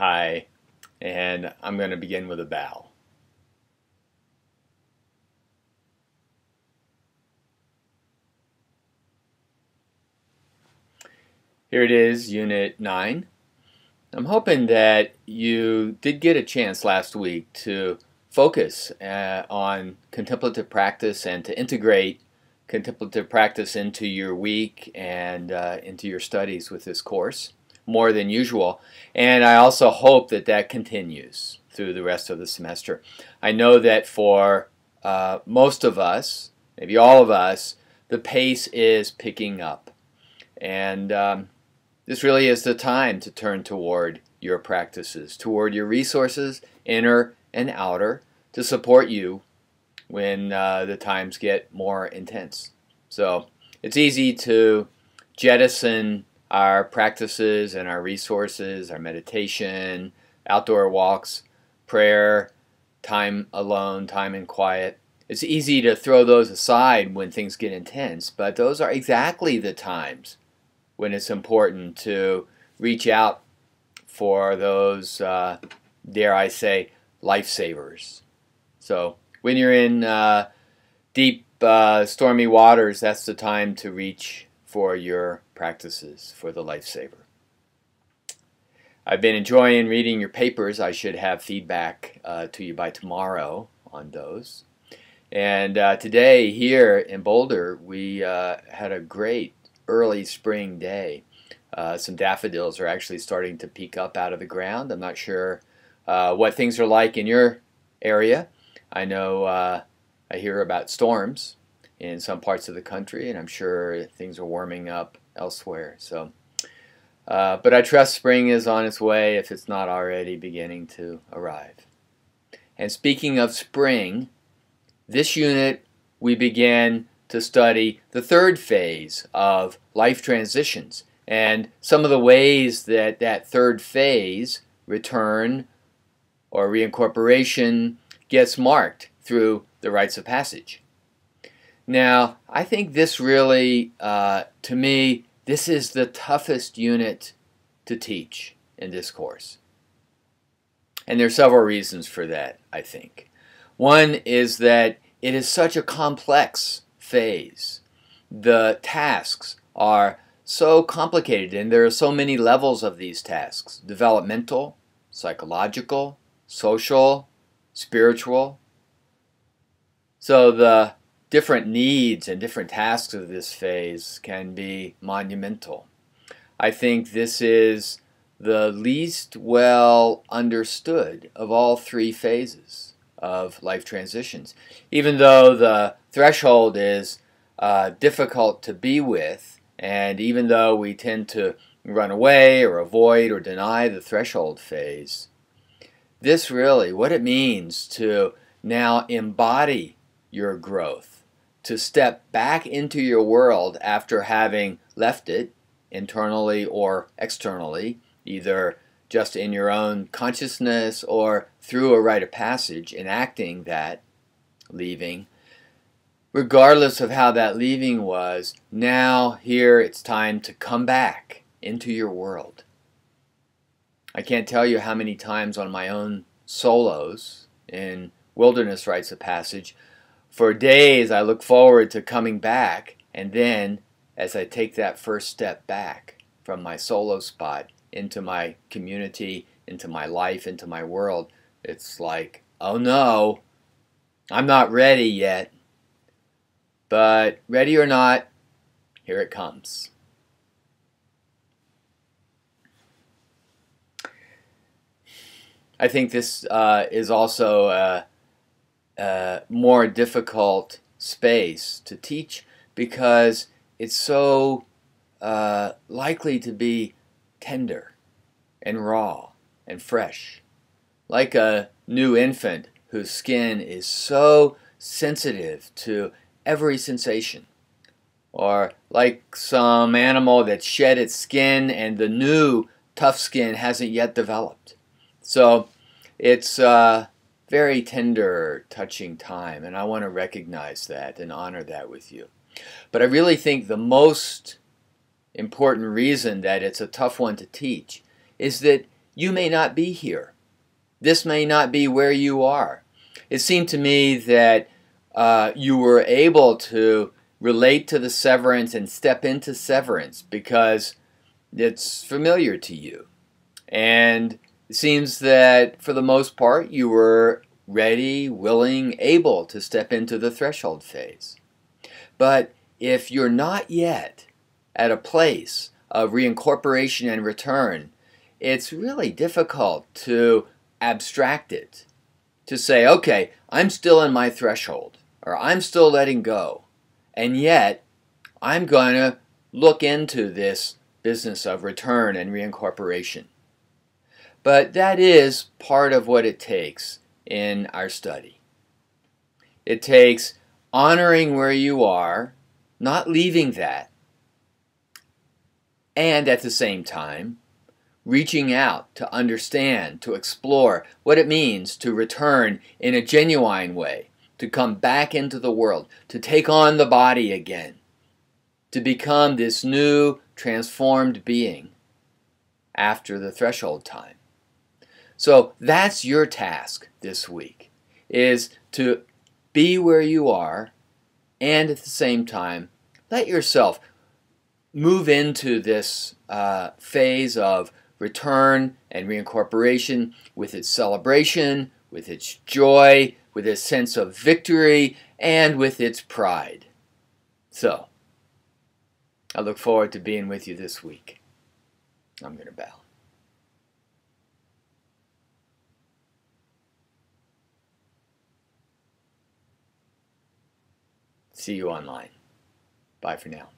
Hi, and I'm going to begin with a bow. Here it is, Unit 9. I'm hoping that you did get a chance last week to focus on contemplative practice and to integrate contemplative practice into your week and into your studies with this course more than usual. And I also hope that that continues through the rest of the semester. I know that for most of us, maybe all of us, the pace is picking up. And this really is the time to turn toward your practices, toward your resources, inner and outer, to support you when the times get more intense. So it's easy to jettison our practices and our resources, our meditation, outdoor walks, prayer, time alone, time in quiet. It's easy to throw those aside when things get intense, but those are exactly the times when it's important to reach out for those, dare I say, lifesavers. So when you're in deep, stormy waters, that's the time to reach for your practices, for the lifesaver. I've been enjoying reading your papers. I should have feedback to you by tomorrow on those. And today here in Boulder, we had a great early spring day. Some daffodils are actually starting to peek up out of the ground. I'm not sure what things are like in your area. I know I hear about storms in some parts of the country, and I'm sure things are warming up elsewhere. So, but I trust spring is on its way if it's not already beginning to arrive. And speaking of spring, this unit we began to study the third phase of life transitions and some of the ways that that third phase, return or reincorporation, gets marked through the rites of passage. Now, I think this really, to me, this is the toughest unit to teach in this course. And there are several reasons for that, I think. One is that it is such a complex phase. The tasks are so complicated, and there are so many levels of these tasks: developmental, psychological, social, spiritual. So the different needs and different tasks of this phase can be monumental. I think this is the least well understood of all three phases of life transitions. Even though the threshold is difficult to be with, and even though we tend to run away or avoid or deny the threshold phase, this really, what it means to now embody your growth, to step back into your world after having left it internally or externally, either just in your own consciousness or through a rite of passage, enacting that leaving. Regardless of how that leaving was, now here it's time to come back into your world. I can't tell you how many times on my own solos in wilderness rites of passage, for days I look forward to coming back, and then as I take that first step back from my solo spot into my community, into my life, into my world, it's like, oh no, I'm not ready yet. But ready or not, here it comes. I think this is also a more difficult space to teach because it's so likely to be tender and raw and fresh. Like a new infant whose skin is so sensitive to every sensation, or like some animal that shed its skin and the new tough skin hasn't yet developed. So it's a very tender, touching time, and I want to recognize that and honor that with you. But I really think the most important reason that it's a tough one to teach is that you may not be here. This may not be where you are. It seemed to me that you were able to relate to the severance and step into severance because it's familiar to you. And it seems that for the most part you were ready, willing, able to step into the threshold phase. But if you're not yet at a place of reincorporation and return, it's really difficult to abstract it, to say, okay, I'm still in my threshold, or I'm still letting go, and yet I'm going to look into this business of return and reincorporation. But that is part of what it takes in our study. It takes honoring where you are, not leaving that, and at the same time, reaching out to understand, to explore what it means to return in a genuine way, to come back into the world, to take on the body again, to become this new, transformed being after the threshold time. So that's your task this week, is to be where you are and at the same time let yourself move into this phase of return and reincorporation with its celebration, with its joy, with its sense of victory, and with its pride. So, I look forward to being with you this week. I'm going to bow. See you online. Bye for now.